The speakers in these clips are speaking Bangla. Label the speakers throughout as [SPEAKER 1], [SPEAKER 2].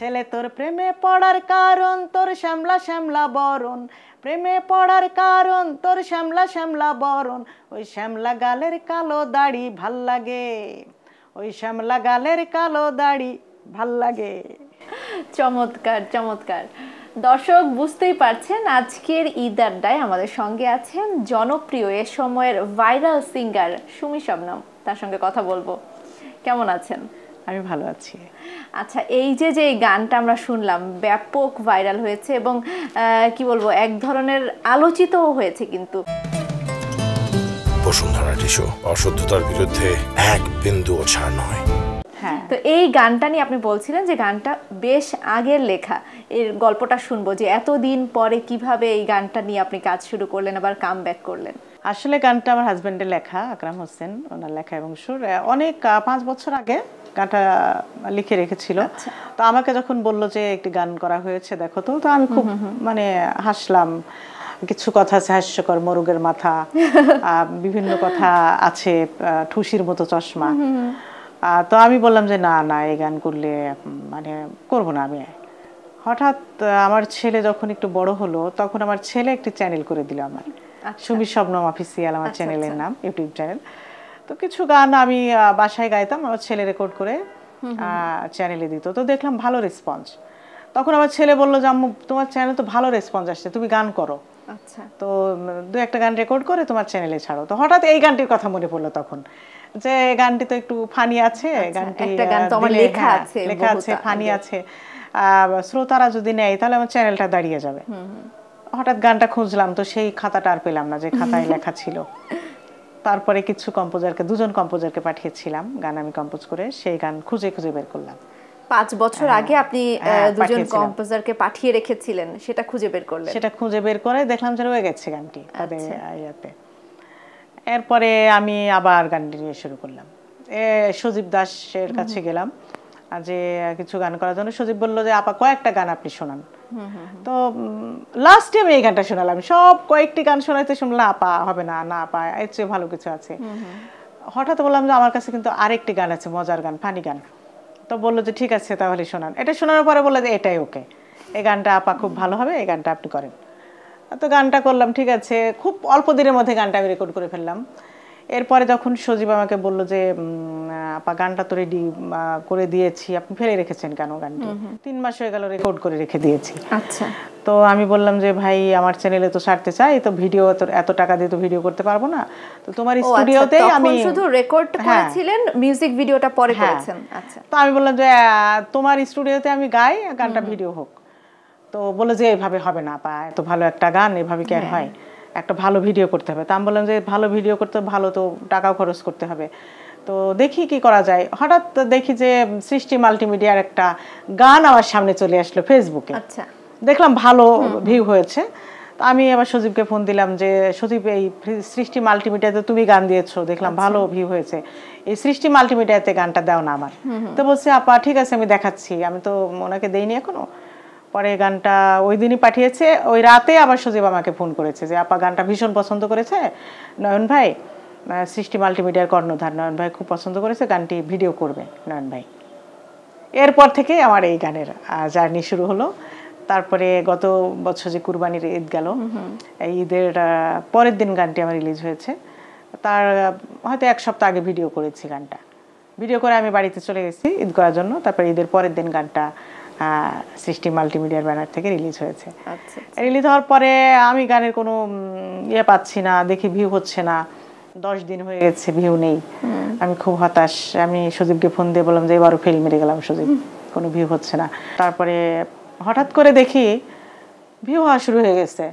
[SPEAKER 1] ছেলে তোর প্রেমে পড়ার কারণ তোর শ্যামলা শ্যামলা বরণ, প্রেমে পড়ার কারণ তোর শ্যামলা শ্যামলা বরণ, ওই শ্যামলা গালের কালো দাড়ি ভাল লাগে, ওই শ্যামলা গালের কালো দাড়ি ভাল লাগে।
[SPEAKER 2] চমৎকার চমৎকার। দর্শক বুঝতেই পারছেন আজকের ঈদ আড্ডায় আমাদের সঙ্গে আছেন জনপ্রিয় এ সময়ের ভাইরাল সিঙ্গার সুমি শবনম। তার সঙ্গে কথা বলবো। কেমন আছেন?
[SPEAKER 1] আমি ভালো আছি।
[SPEAKER 2] আচ্ছা, এই যে যে গানটা আমরা শুনলাম ব্যাপক ভাইরাল হয়েছে এবং কি বলবো এক ধরনের আলোচিতও হয়েছে কিন্তু।
[SPEAKER 3] বসুন্ধরা টিস্যু, অশুদ্ধতার বিরুদ্ধে এক বিন্দুও ছাড় নয়।
[SPEAKER 2] হ্যাঁ, তো এই গানটা নিয়ে আপনি বলছিলেন যে গানটা বেশ আগের লেখা, এর গল্পটা শুনবো যে এতদিন পরে কিভাবে এই গানটা নিয়ে আপনি কাজ শুরু করলেন আবার কাম ব্যাক করলেন।
[SPEAKER 1] আসলে গানটা আমার হাজবেন্ডের লেখা, আকরাম হোসেন ওনার লেখা এবং সুর। অনেক 5 বছর আগে গানটা লিখে রেখেছিল। তো আমাকে যখন বললো যে একটি গান করা হয়েছে দেখো, তো আমি খুব মানে হাসলাম। কিছু কথা আছে হাস্যকর, মোরগের মাথা, বিভিন্ন কথা আছে, ঠুসির মতো চশমা। তো আমি বললাম যে না না, এই গান করলে মানে করব না আমি। হঠাৎ আমার ছেলে যখন একটু বড় হলো তখন আমার ছেলে একটি চ্যানেল করে দিল আমার, সুমি শবনম অফিসিয়াল আমার চ্যানেলের নাম, ইউটিউব চ্যানেল। তো কিছু গান আমি বাসায় গাইতাম, আমার ছেলে রেকর্ড করে চ্যানেলে দিত। তো দেখলাম ভালো রেসপন্স। তখন আমার ছেলে বললো যে আম্মু তোমার চ্যানেলে তো ভালো রেসপন্স আসছে, তুমি গান করো।
[SPEAKER 2] আচ্ছা,
[SPEAKER 1] তো 2-1টা গান রেকর্ড করে তোমার চ্যানেলে ছাড়ো। তো হঠাৎ এই গানটির কথা মনে পড়লো তখন, যে গানটি তো একটু ফানি আছে, গানটি লেখা আছে, ফানি আছে, শ্রোতারা যদি নেয় তাহলে আমার চ্যানেলটা দাঁড়িয়ে যাবে। হঠাৎ গানটা খুঁজলাম, তো সেই খাতাটা আর পেলাম না যে খাতায় লেখা ছিল। তারপরে কিছু কম্পোজারকে, 2জন কম্পোজারকে পাঠিয়েছিলাম গান আমি কম্পোজ করে, সেই গান খুঁজে খুঁজে বের করলাম।
[SPEAKER 2] 5 বছর আগে আপনি 2জন কম্পোজারকে পাঠিয়ে রেখেছিলেন, সেটা খুঁজে বের করলেন?
[SPEAKER 1] সেটা খুঁজে বের করে দেখলাম যে রয়ে গেছে গানটি তাদের ইয়াতে। এরপরে আমি আবার গানটি নিয়ে শুরু করলাম। সজীব দাসের কাছে গেলাম যে কিছু গান করার জন্য। সজীব বলল যে আপা কয়েকটা গান আপনি শোনান। তো লাস্টে আমি এই গানটা শোনালাম। সব কয়েকটি গান শোনাইতে শুনলাম আপা হবে না, না আপা এর চেয়ে ভালো কিছু আছে। হঠাৎ বললাম যে আমার কাছে কিন্তু আরেকটি গান আছে, মজার গান, ফানি গান। তো বললো যে ঠিক আছে তাহলে শোনান। এটা শোনানোর পরে বললো যে এটাই ওকে, এই গানটা আপা খুব ভালো হবে, এই গানটা আপনি করেন। তো গানটা করলাম, ঠিক আছে। খুব অল্প দিনের মধ্যে গানটা আমি রেকর্ড করে ফেললাম। এরপরে যখন সজীব আমাকে বললো যে আপা গানটা তো রেডি করে দিয়েছি, আপনি ফেলে রেখেছেন কেন গানটি? 3 মাস হয়ে গেল রেকর্ড করে রেখে দিয়েছি।
[SPEAKER 2] আচ্ছা।
[SPEAKER 1] তো আমি বললাম যে ভাই আমার চ্যানেলে তো ছাড়তে চাই, তো ভিডিও এত টাকা দিয়ে তো ভিডিও করতে পারবো না, তো তোমার স্টুডিওতেই আমি
[SPEAKER 2] শুধু রেকর্ড করেছিলেন, মিউজিক ভিডিওটা পরে করেছেন। আচ্ছা।
[SPEAKER 1] তো আমি বললাম যে তোমার স্টুডিওতে আমি গাই, গানটা ভিডিও হোক। তো বলে যে এভাবে হবে না আপা, এত ভালো একটা গান এভাবে কি আর হয়, একটা ভালো ভিডিও করতে হবে। তা আমি বললাম যে ভালো ভিডিও করতে ভালো তো টাকাও খরচ করতে হবে, তো দেখি কি করা যায়। হঠাৎ দেখি যে সৃষ্টি মাল্টিমিডিয়ার একটা গান আমার সামনে চলে আসলো ফেসবুকে।
[SPEAKER 2] আচ্ছা,
[SPEAKER 1] দেখলাম ভালো ভিউ হয়েছে। তো আমি আবার সজীবকে ফোন দিলাম যে সজীব এই সৃষ্টি মাল্টিমিডিয়াতে তুমি গান দিয়েছো, দেখলাম ভালো ভিউ হয়েছে, এই সৃষ্টি মাল্টিমিডিয়াতে গানটা দাও না আমার। তো বলছে আপা ঠিক আছে আমি দেখাচ্ছি, আমি তো ওনাকে দেইনি এখনো। পরে গানটা ওই দিনই পাঠিয়েছে, ওই রাতে আবার সজীব আমাকে ফোন করেছে যে আপা গানটা ভীষণ পছন্দ করেছে নয়ন ভাই, সৃষ্টি মাল্টিমিডিয়ার কর্ণধার নয়ন ভাই খুব পছন্দ করেছে, গানটি ভিডিও করবে নয়ন ভাই। এরপর থেকে আমার এই গানের জার্নি শুরু হলো। তারপরে গত বছর যে কুরবানির ঈদ গেল, এই ঈদের পরের দিন গানটি আমার রিলিজ হয়েছে। তার হয়তো 1 সপ্তাহ আগে ভিডিও করেছি গানটা। ভিডিও করে আমি বাড়িতে চলে গেছি ঈদ করার জন্য। তারপরে ঈদের পরের দিন গানটা সৃষ্টি মাল্টিমিডিয়ার ব্যানার থেকে রিলিজ হয়েছে। রিলিজ হওয়ার পরে আমি গানের কোনো ইয়ে পাচ্ছি না, দেখি ভিউ হচ্ছে না। 10 দিন হয়ে গেছে, ভিউ নেই। আমি খুব হতাশ। আমি সজীবকে ফোন দিয়ে বললাম যে এবারও ফেল মেরে গেলাম সজীব, কোনো ভিউ হচ্ছে না। তারপরে হঠাৎ করে দেখি ভিউ হওয়া শুরু হয়ে গেছে।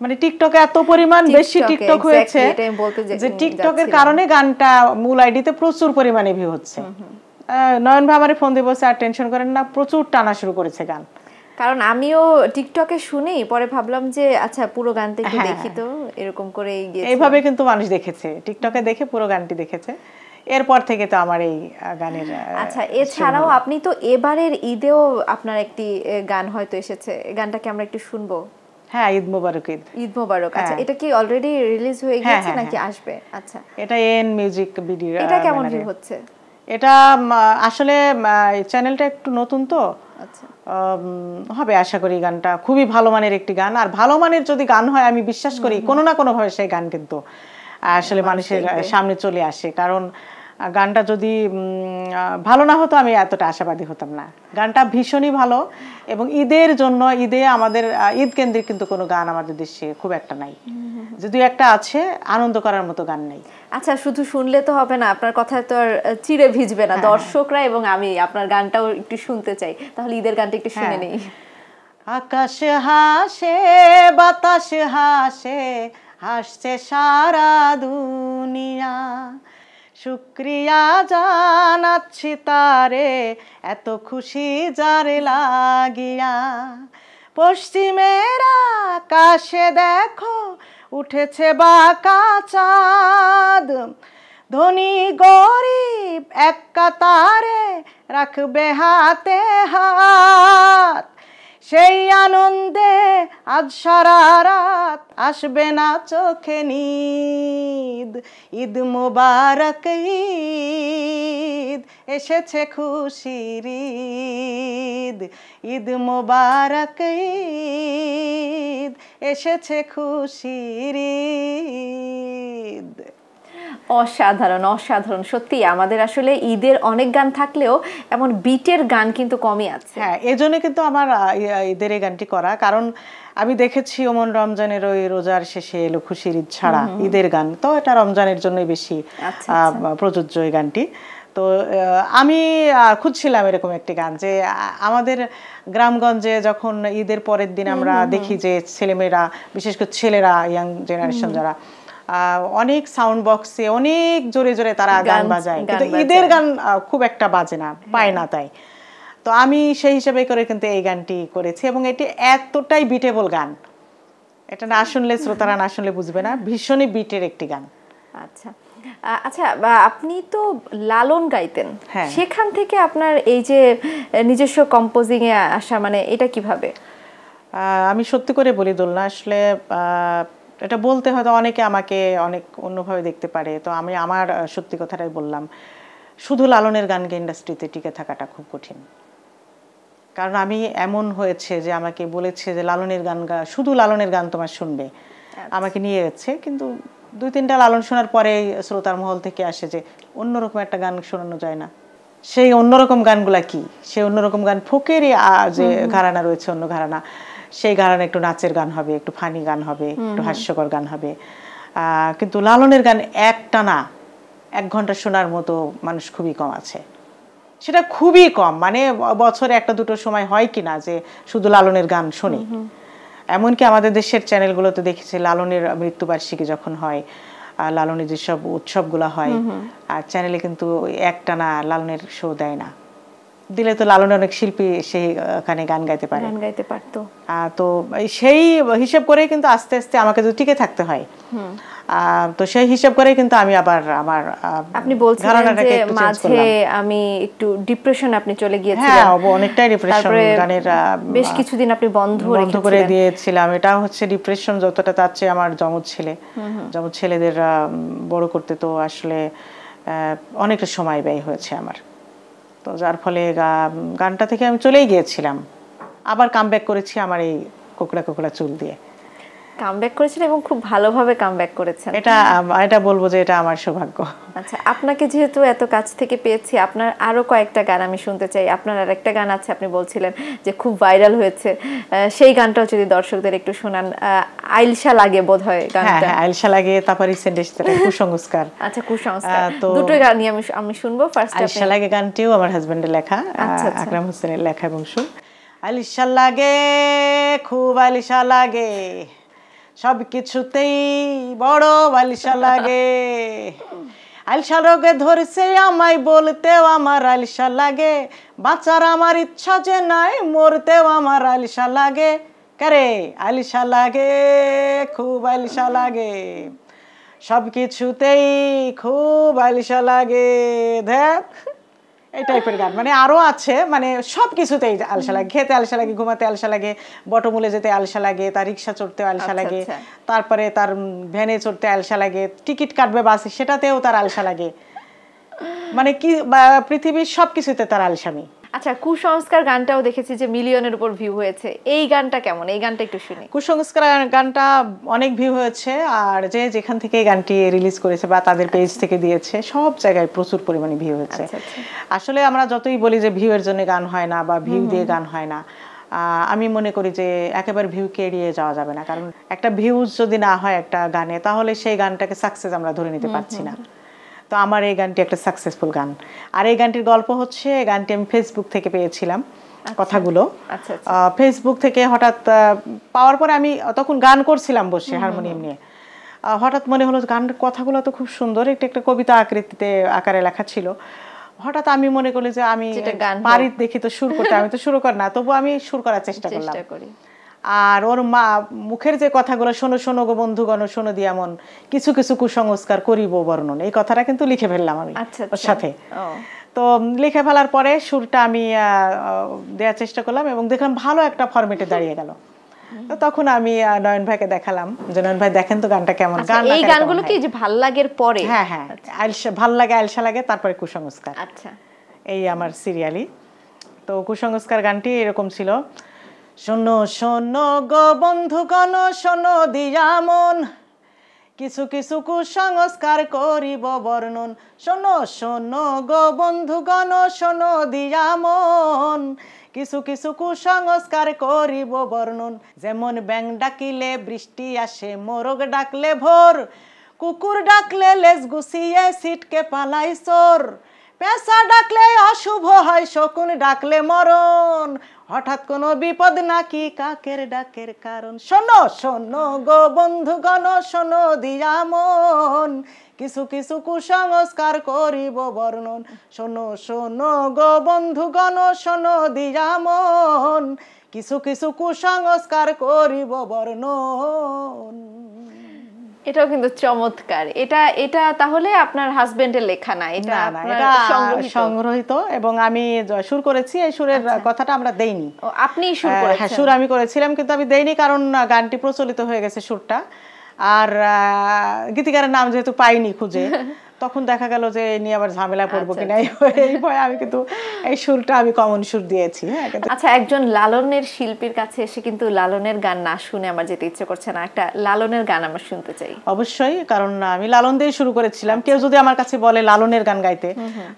[SPEAKER 1] মানে টিকটকে এত পরিমাণ বেশি টিকটক হয়েছে যে টিকটকের কারণে গানটা মূল আইডিতে প্রচুর পরিমাণে ভিউ হচ্ছে। নয়ন ভাই আমারে ফোন দিয়ে বলছে আর টেনশন করেন না, প্রচুর টানা শুরু করেছে গান।
[SPEAKER 2] কারণ আমিও টিকটকে শুনি, পরে ভাবলাম যে আচ্ছা পুরো গানটা একটু দেখি, তো এরকম করে
[SPEAKER 1] এইভাবে কিন্তু মানুষ দেখেছে, টিকটকে দেখে পুরো গানটি দেখেছে। এরপর থেকে তো আমার এই গানের।
[SPEAKER 2] আচ্ছা, এছাড়াও আপনি তো এবারের ঈদেও আপনার একটি গান হয়তো এসেছে, গানটাকে আমরা একটু শুনবো।
[SPEAKER 1] হ্যাঁ, ঈদ মোবারক। ঈদ
[SPEAKER 2] মোবারক। আচ্ছা, এটা কি অলরেডি রিলিজ হয়ে গেছে নাকি আসবে? আচ্ছা,
[SPEAKER 1] এটা এন মিউজিক ভিডিও।
[SPEAKER 2] এটা কেমন ভিউ হচ্ছে?
[SPEAKER 1] এটা আসলে এই চ্যানেলটা একটু নতুন তো,
[SPEAKER 2] আচ্ছা
[SPEAKER 1] হবে আশা করি। গানটা খুবই ভালো মানের একটি গান, আর ভালো মানের যদি গান হয় আমি বিশ্বাস করি কোনো না কোনো ভাবে সেই গান কিন্তু আসলে মানুষের সামনে চলে আসে। কারণ গানটা যদি ভালো না হতো আমি এতটা আশাবাদী হতাম না। গানটা ভীষণই ভালো, এবং ঈদের জন্য, ঈদে আমাদের ঈদ কেন্দ্রিক কিন্তু কোনো গান আমাদের দেশে খুব একটা নাই, যদিও একটা আছে, আনন্দ করার মতো গান নেই।
[SPEAKER 2] আচ্ছা, শুধু শুনলে তো হবে না, আপনার কথায় তো আর চিড়ে ভিজবে না দর্শকরা এবং আমি আপনার গানটাও একটু শুনতে চাই, তাহলে ঈদের গানটা একটু শুনে নেই।
[SPEAKER 1] আকাশ হাসে, বাতাস হাসে, হাসছে সারা দুনিয়া, শুক্রিয়া জানাচ্ছি তারে, এত খুশি যারে লাগিয়া। পশ্চিমের আকাশে দেখো উঠেছে বাঁকা চাঁদ, ধনী গরিব এক কাতারে রাখবে হাতে হাত, সেই আনন্দে আজ সারা রাত আসবে না চোখে নিদ। ঈদ মুবারক ঈদ, এসেছে খুশির ঈদ, ঈদ মুবারক ঈদ, এসেছে খুশির ঈদ।
[SPEAKER 2] অসাধারণ অসাধারণ, সত্যি আমাদের আসলে ঈদের অনেক গান থাকলেও এমন বিটের গান কিন্তু কমই আছে।
[SPEAKER 1] হ্যাঁ, এজন্য কিন্তু আমার ঈদের এই গানটি করা, কারণ আমি দেখেছি ওমন রমজানের ওই রোজার শেষে এলো খুশির ঈদ ছাড়া ঈদের গান, তো এটা রমজানের জন্যই বেশি প্রযোজ্য এই গানটি। তো আমি খুঁজছিলাম এরকম একটি গান, যে আমাদের গ্রামগঞ্জে যখন ঈদের পরের দিন আমরা দেখি যে ছেলেমেয়েরা, বিশেষ করে ছেলেরা, ইয়াং জেনারেশন যারা, অনেক সাউন্ড বক্সে অনেক জোরে জোরে তারা গান বাজায়, কিন্তু ঈদের গান খুব একটা বাজে না, পায় না। তাই তো আমি সেই হিসেবে করে কিন্তু এই গানটি করেছি, এবং এটি এতটাই বিটেবল গান, এটা না শুনলে, শ্রোতারা না শুনলে বুঝবে না, ভীষণই বিটের একটি গান।
[SPEAKER 2] আচ্ছা আচ্ছা, আপনি তো লালন গাইতেন, সেখান থেকে আপনার এই যে নিজস্ব কম্পোজিং এ আসা, মানে এটা কিভাবে?
[SPEAKER 1] আমি সত্যি করে বলি দোলনা, আসলে এটা বলতে হয়তো অনেকে আমাকে অনেক অন্যভাবে দেখতে পারে, তো আমি আমার সত্যি কথাটাই বললাম। শুধু লালনের গান গেয়ে ইন্ডাস্ট্রিতে টিকে থাকাটা খুব কঠিন, কারণ আমি এমন হয়েছে যে আমাকে বলেছে যে লালনের গান গা, শুধু লালনের গান তোমার শুনবে, আমাকে নিয়ে গেছে, কিন্তু 2-3টা লালন শোনার পরে শ্রোতার মহল থেকে আসে যে অন্যরকম একটা গান শোনানো যায় না। সেই অন্যরকম গানগুলা কি? সেই অন্যরকম গান ফোকেরই যে ঘরানা রয়েছে, অন্য ঘরানা, সেই ঘরানা একটু নাচের গান হবে, একটু ফানি গান হবে, একটু হাস্যকর গান হবে, কিন্তু লালনের গান একটানা 1 ঘন্টা শোনার মতো মানুষ খুবই কম আছে। সেটা খুবই কম, মানে বছরে 1-2 সময় হয় কিনা যে শুধু লালনের গান শুনি। এমনকি আমাদের দেশের চ্যানেলগুলোতে দেখেছি লালনের মৃত্যুবার্ষিকী যখন হয়, লালনের যেসব উৎসবগুলো হয়, আর চ্যানেলে কিন্তু একটানা লালনের শো দেয় না, দিলে তো লালনের অনেক শিল্পী সেখানে গান গাইতে পারে,
[SPEAKER 2] গান গাইতে পারতো।
[SPEAKER 1] তো সেই হিসাব করে কিন্তু আস্তে আস্তে আমাকে যদি টিকে থাকতে হয়, তো সেই হিসাব করে কিন্তু আমি আবার আমার,
[SPEAKER 2] আপনি বলছিলেন যে মাঝে আমি একটু ডিপ্রেশন, আপনি চলে গিয়েছিলেন।
[SPEAKER 1] হ্যাঁ, অনেকটাই ডিপ্রেশন, গানের
[SPEAKER 2] বেশ কিছুদিন আপনি বন্ধ
[SPEAKER 1] করে দিয়েছিলাম। এটা হচ্ছে ডিপ্রেশন যতটা, তার চেয়ে আমার জমজ ছেলেদের বড় করতে তো আসলে অনেকটা সময় ব্যয় হয়েছে আমার, তো যার ফলে গানটা থেকে আমি চলেই গিয়েছিলাম, আবার কামব্যাক করেছি আমার এই কোকড়া কোকড়া চুল দিয়ে।
[SPEAKER 2] কামব্যাক করেছেন এবং খুব ভালোভাবে কামব্যাক করেছেন,
[SPEAKER 1] এটা বলবো যে এটা আমার সৌভাগ্য।
[SPEAKER 2] আচ্ছা, আপনাকে যেহেতু এত কাছ থেকে পেয়েছি, আপনার আরো কয়েকটা গান আমি শুনতে চাই। আপনার আরেকটা গান আছে, আপনি বলছিলেন যে খুব ভাইরাল হয়েছে, সেই গানটাও যদি দর্শকদের একটু শোনান। আইলশা লাগে বোধহয় গানটা।
[SPEAKER 1] হ্যাঁ, আইলশা লাগে, তারপর রিসেন্ট এসেছে কুসংস্কার।
[SPEAKER 2] আচ্ছা, কুসংস্কার, দুটো গানই আমি শুনবো। ফার্স্ট
[SPEAKER 1] আইলশা লাগে গানটিও আমার হাজবেন্ডের লেখা, আকরাম হোসেনের লেখা এবং সুর। আইলশা লাগে, খুব আইলশা লাগে, সব কিছুতেই বড় আইলশা লাগে, আইলশা রোগে ধরছে আমায়, বলতেও আমার আইলশা লাগে, বাঁচার আমার ইচ্ছা যে নাই, মরতেও আমার আইলশা লাগে, কারে আইলশা লাগে, খুব আইলশা লাগে, সব কিছুতেই খুব আইলশা লাগে। দেখ, এই টাইপের গান, মানে আরো আছে, মানে সব কিছুতেই আলসা লাগে, খেতে আলসা লাগে, ঘুমাতে আলসা লাগে, বটমূলে যেতে আলসা লাগে, তার রিক্সা চড়তে আলসা লাগে, তারপরে তার ভ্যানে চড়তে আলসা লাগে, টিকিট কাটবে বাসে সেটাতেও তার আলসা লাগে, মানে কি পৃথিবীর সবকিছুতে তার আলসামি।
[SPEAKER 2] আচ্ছা, কুসংস্কার গানটাও দেখেছি যে মিলিয়নের উপর ভিউ হয়েছে, এই গানটা কেমন? এই গানটা একটু শুনি।
[SPEAKER 1] কুসংস্কার গানটা অনেক ভিউ হয়েছে, আর যে যেখান থেকে এই গানটি রিলিজ করেছে বা তাদের পেজ থেকে দিয়েছে সব জায়গায় প্রচুর পরিমাণে ভিউ হয়েছে। আসলে আমরা যতই বলি যে ভিউ এর জন্য গান হয় না বা ভিউ দিয়ে গান হয় না, আমি মনে করি যে একেবারে ভিউকে এড়িয়ে যাওয়া যাবে না, কারণ একটা ভিউজ যদি না হয় একটা গানে তাহলে সেই গানটাকে সাকসেস আমরা ধরে নিতে পারছি না। তো আমার এই গানটি একটা সাকসেসফুল গান। আর এই গানটির গল্প হচ্ছে, এই গানটি আমি ফেসবুক থেকে পেয়েছিলাম কথাগুলো। ফেসবুক থেকে হঠাৎ পাওয়ার পরে আমি তখন গান করছিলাম বসে হারমোনিয়াম নিয়ে, হঠাৎ মনে হলো গানের কথাগুলো তো খুব সুন্দর, একটা কবিতা আকৃতিতে আকারে লেখা ছিল। হঠাৎ আমি মনে করলি যে আমি পারি দেখি তো সুর করতে, আমি তো শুরু কর না, তবু আমি সুর করার চেষ্টা করলাম। আর ওর মা মুখের যে কথাগুলো, শোনো শোনো গো বন্ধুগণ শোনো দিয়া মন, কিছু কিছু কুসংস্কার করিব বর্ণন, এই কথাটা কিন্তু লিখে ফেললাম আমি ওর সাথে। তো লিখে ফেলার পরে সুরটা আমি দেওয়ার চেষ্টা করলাম এবং দেখলাম ভালো একটা ফরম্যাটে দাঁড়িয়ে গেল। তো তখন আমি নয়ন ভাইকে দেখালাম যে নয়ন ভাই দেখেন তো গানটা কেমন। গান
[SPEAKER 2] এই গানগুলো কি যে ভাল লাগের পরে?
[SPEAKER 1] হ্যাঁ হ্যাঁ, ভাল লাগে, আলসা লাগে, তারপরে কুসংস্কার।
[SPEAKER 2] আচ্ছা,
[SPEAKER 1] এই আমার সিরিয়ালি। তো কুসংস্কার গানটি এরকম ছিল, শোনো শোনো গো বন্ধুগণ শোনো দিয়া মন, কিছু কিছু কুসংস্কার করিব বর্ণন। শোনো শোনো গো বন্ধুগণ শোনো দিয়া মন, কিছু কিছু কুসংস্কার করিব বর্ণন। যেমন ব্যাং ডাকিলে বৃষ্টি আসে, মোরগ ডাকলে ভোর, কুকুর ডাকলে লেজ গুছিয়ে সিটকে পালাই চোর, পেঁচা ডাকলে অশুভ হয়, শকুন ডাকলে মরণ, হঠাৎ কোনো বিপদ নাকি কাকের ডাকের কারণ। শোনো শোনো গো বন্ধুগণ শোনো দিয়া মন, কিছু কিছু কুসংস্কার করিব বর্ণন। শোনো শোনো গো বন্ধুগণ শোনো দিয়া মন, কিছু কিছু কুসংস্কার করিব বর্ণন।
[SPEAKER 2] এটাও কিন্তু চমৎকার। এটা তাহলে আপনার হাজবেন্ডের লেখা না, এটা
[SPEAKER 1] সংগ্রহিত, এবং আমি সুর করেছি। এই সুরের কথাটা আমরা দেইনি।
[SPEAKER 2] আপনি সুর করেছেন?
[SPEAKER 1] হ্যাঁ, সুর আমি করেছিলাম, কিন্তু আমি দেইনি কারণ গানটি প্রচলিত হয়ে গেছে সুরটা, আর গীতিকারের নাম যেহেতু পাইনি খুঁজে, তখন দেখা গেল যে নিয়ে আবার ঝামেলা পড়বো কিনা এই ভয়ে আমি কিন্তু এই সুরটা আমি কমন সুর দিয়েছি।
[SPEAKER 2] আচ্ছা, একজন লালনের শিল্পীর কাছে এসে কিন্তু লালনের গান না শুনে আমার যেতে ইচ্ছে করছে না, একটা লালনের গান আমরা শুনতে চাই।
[SPEAKER 1] অবশ্যই, কারণ আমি লালন দিয়ে শুরু করেছিলাম। কেউ যদি আমার কাছে বলে লালনের গান গাইতে,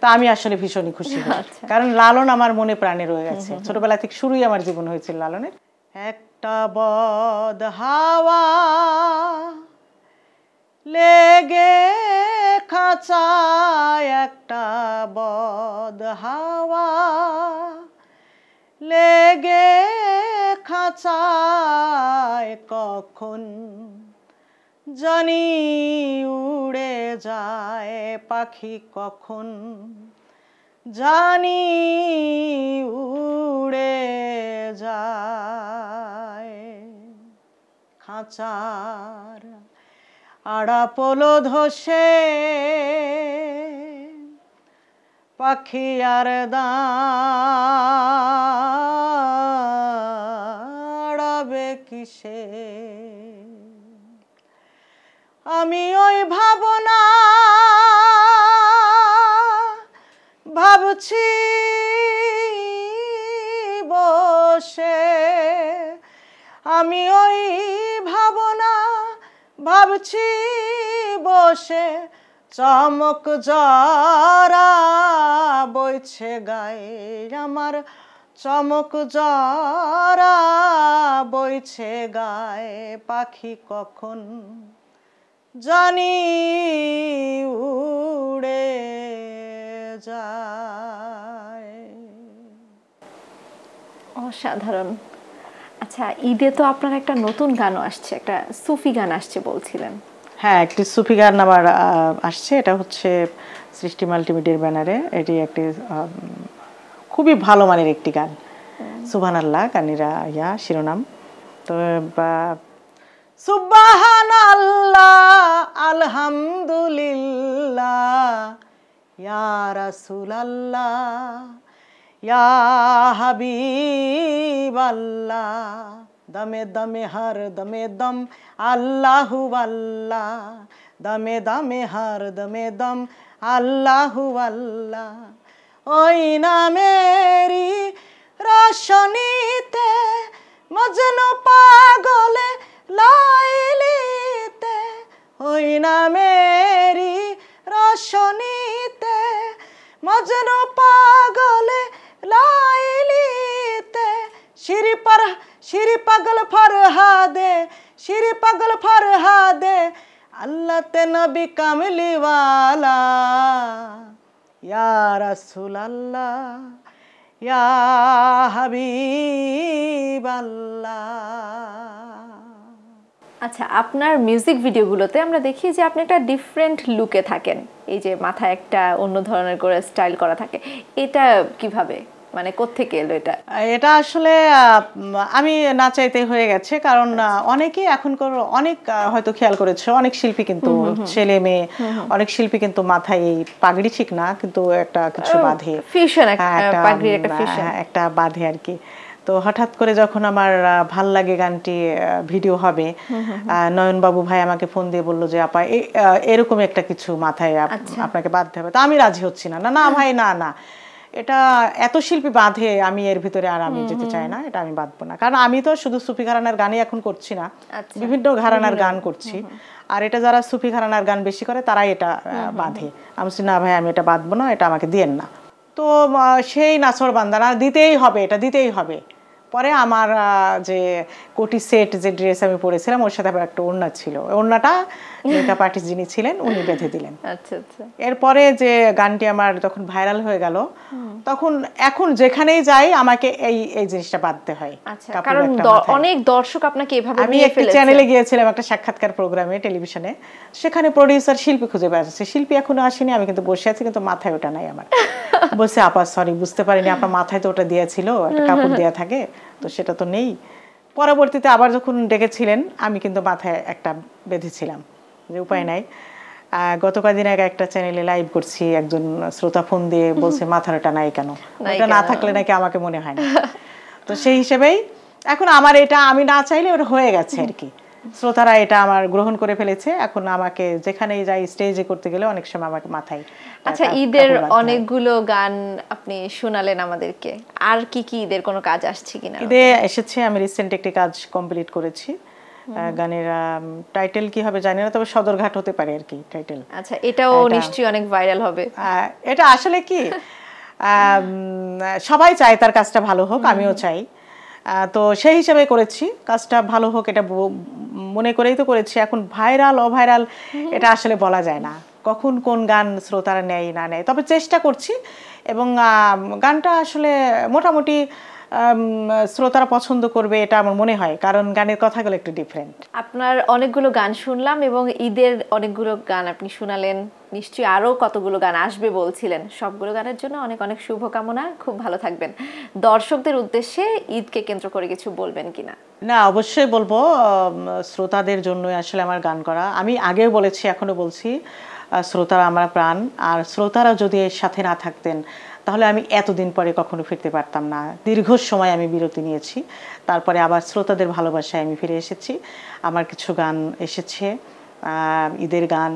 [SPEAKER 1] তা আমি আসলে ভীষণই খুশি হই, কারণ লালন আমার মনে প্রাণে রয়ে গেছে। ছোটবেলা থেকে শুরুই আমার জীবন হয়েছিল লালনের। একটা বদ হাওয়া লেগে খাঁচায়, একটা বদ হাওয়া লেগে খাঁচায়, কখন জানি উড়ে যায় পাখি, কখন জানি উড়ে যায়। খাঁচার আড়াপোলো ধসে পাখি আর দাঁড়াবে কিসে, আমি ওই ভাবনা ভাবছি বসে, আমি ওই ভাবনা ভাবছি বসে, চমক জরা বইছে গায়ে আমার, চমক জরা বইছে গায়ে, পাখি কখন জানি উড়ে যায়।
[SPEAKER 2] অসাধারণ। আচ্ছা, ঈদে তো আপনার একটা নতুন গানও আসছে, একটা সুফি গান আসছে বলছিলেন।
[SPEAKER 1] হ্যাঁ, একটি সুফি গান আমার আসছে, এটা হচ্ছে সৃষ্টি মাল্টিমিডিয়ার ব্যানারে। এটি একটি খুবই ভালো মানের একটি গান, সুবহানাল্লাহ গানিরা শিরোনাম। তো সুবহানাল্লাহ আলহামদুলিল্লাহ ইয়া রাসূলুল্লাহ ইয়া হাবিবাল্লাহ, দমে দমে হর দমে দম আল্লাহু আল্লাহ, দমে দমে হর দমে দম আল্লাহু আল্লাহ ওই নামেরই রশনীতে মজনু পাগলে লাইলিতে ওই নামেরই রশনীতে মজনু পাগলে লাইলিতে শিরি পাগল ফরহাদে আল্লাহ তে নবী কামলিওয়ালা ইয়া রাসূলুল্লাহ ইয়া হাবিবাল্লাহ।
[SPEAKER 2] আচ্ছা, আপনার মিউজিক ভিডিওগুলোতে আমরা দেখি যে আপনি একটা ডিফারেন্ট লুকে থাকেন, এই যে মাথায় একটা অন্য ধরনের করে স্টাইল করা থাকে, এটা কিভাবে, মানে কোত্থেকে এলো এটা?
[SPEAKER 1] এটা আসলে আমি না চাইতে হয়ে গেছে, কারণ অনেকেই এখনকার অনেক হয়তো খেয়াল করেছে, অনেক শিল্পী কিন্তু ছেলে মেয়ে অনেক শিল্পী কিন্তু মাথায় এই পাগড়ি ঠিক না কিন্তু একটা কিছু বাঁধে,
[SPEAKER 2] ফিউশন, পাগড়ির একটা ফিউশন,
[SPEAKER 1] একটা বাঁধে আর কি। তো হঠাৎ করে যখন আমার ভাল লাগে গানটি ভিডিও হবে, নয়ন বাবু ভাই আমাকে ফোন দিয়ে বললো যে আপা এরকম একটা কিছু মাথায় আপনাকে বাঁধতে হবে। তো আমি রাজি হচ্ছি না, না ভাই না, এটা এত শিল্পী বাঁধে, আমি এর ভিতরে আর আমি যেতে চাই না, এটা আমি বাঁধবো না। কারণ আমি তো শুধু সুফি ঘরানার গানই এখন করছি না, বিভিন্ন ঘরানার গান করছি, আর এটা যারা সুফি ঘরানার গান বেশি করে তারাই এটা বাঁধে। আমি বলছি না ভাই আমি এটা বাঁধবো না, এটা আমাকে দিয়েন না। তো সেই নাছর বান্দানা দিতেই হবে, এটা দিতেই হবে। পরে আমার যে কোটি সেট যে ড্রেস আমি পরেছিলাম ওর সাথে আবার একটা ওড়না ছিল, ওড়নাটা মেকআপ আর্টিস্ট যিনি ছিলেন উনি বেঁধে দিলেন।
[SPEAKER 2] আচ্ছা আচ্ছা।
[SPEAKER 1] এরপরে যে গানটি আমার যখন ভাইরাল হয়ে গেল, তখন এখন যেখানেই যাই আমাকে এই জিনিসটা বাঁধতে হয়।
[SPEAKER 2] কারণ অনেক দর্শক আপনাকে এভাবে
[SPEAKER 1] আমি একটা চ্যানেলে গিয়েছিলাম একটা সাক্ষাৎকার প্রোগ্রামে টেলিভিশনে, সেখানে প্রোডিউসার শিল্পী খুঁজে বেড়াচ্ছে, শিল্পী এখনো আসেনি, আমি কিন্তু বসে আছি কিন্তু মাথায় ওটা নাই আমার। বলছে আপা সরি বুঝতে পারিনি, আপনার মাথায় তো ওটা দিয়েছিল, একটা কাপড় দেওয়া থাকে তো সেটা তো নেই। পরবর্তীতে আবার যখন ডেকেছিলেন আমি কিন্তু মাথায় একটা বেঁধেছিলাম, যে উপায় নাই। গত কয়েকদিন আগে একটা চ্যানেলে লাইভ করছি, একজন শ্রোতা ফোন দিয়ে বলছে মাথার ওটা নাই কেন, ওটা না থাকলে নাকি আমাকে মনে হয় না। তো সেই হিসেবেই এখন আমার এটা আমি না চাইলে ওটা হয়ে গেছে আর কি, শ্রোতারা এটা আমার গ্রহণ করে ফেলেছে। এখন আমাকে যেখানেই যাই স্টেজে করতে গেলে অনেক সময় আমাকে মাথায়।
[SPEAKER 2] আচ্ছা, ঈদের অনেকগুলো গান আপনি শোনালেন আমাদেরকে, আর কি কি ঈদের কোনো কাজ আসছে কিনা?
[SPEAKER 1] ঈদে এসেছে, আমি রিসেন্ট একটি কাজ কমপ্লিট করেছি, গানের টাইটেল কি হবে জানি না, তবে সদরঘাট হতে পারে আর কি টাইটেল।
[SPEAKER 2] আচ্ছা, এটাও নিশ্চয়ই অনেক ভাইরাল হবে।
[SPEAKER 1] এটা আসলে কি সবাই চায় তার কাজটা ভালো হোক, আমিও চাই, তো সেই হিসাবে করেছি, কাজটা ভালো হোক এটা মনে করেই তো করেছি। এখন ভাইরাল অভাইরাল এটা আসলে বলা যায় না, কখন কোন গান শ্রোতারা নেয় না নেয়, তবে চেষ্টা করছি এবং গানটা আসলে মোটামুটি শ্রোতারা পছন্দ করবে এটা আমার মনে হয়, কারণ গানের কথাগুলো একটু ডিফারেন্ট।
[SPEAKER 2] আপনার অনেকগুলো গান শুনলাম এবং ঈদের অনেকগুলো গান আপনি শোনালেন, নিশ্চয়ই আরও কতগুলো গান আসবে বলছিলেন। সবগুলো গানের জন্য অনেক অনেক শুভকামনা, খুব ভালো থাকবেন। দর্শকদের উদ্দেশ্যে ঈদকে কেন্দ্র করে কিছু বলবেন কিনা?
[SPEAKER 1] না, অবশ্যই বলবো, শ্রোতাদের জন্য আসলে আমার গান করা। আমি আগেও বলেছি এখনো বলছি, শ্রোতারা আমার প্রাণ, আর শ্রোতারা যদি এর সাথে না থাকতেন তাহলে আমি এতদিন পরে কখনো ফিরতে পারতাম না। দীর্ঘ সময় আমি বিরতি নিয়েছি, তারপরে আবার শ্রোতাদের ভালোবাসায় আমি ফিরে এসেছি। আমার কিছু গান এসেছে, ঈদের গান,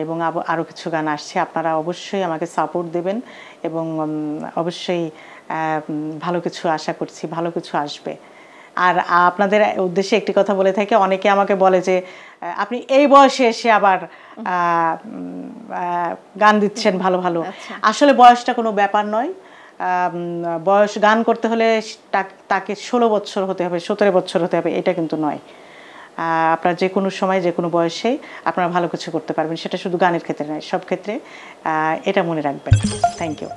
[SPEAKER 1] এবং আরও কিছু গান আসছে। আপনারা অবশ্যই আমাকে সাপোর্ট দেবেন এবং অবশ্যই ভালো কিছু আশা করছি, ভালো কিছু আসবে। আর আপনাদের উদ্দেশ্যে একটি কথা বলে থাকি, অনেকে আমাকে বলে যে আপনি এই বয়সে এসে আবার গান দিচ্ছেন ভালো ভালো। আসলে বয়সটা কোনো ব্যাপার নয়, বয়স গান করতে হলে তাকে 16 বছর হতে হবে, 17 বছর হতে হবে, এটা কিন্তু নয়। আপনার যে কোনো সময় যে কোনো বয়সেই আপনারা ভালো কিছু করতে পারবেন, সেটা শুধু গানের ক্ষেত্রে নয়, সব ক্ষেত্রে এটা মনে রাখবেন। Thank you.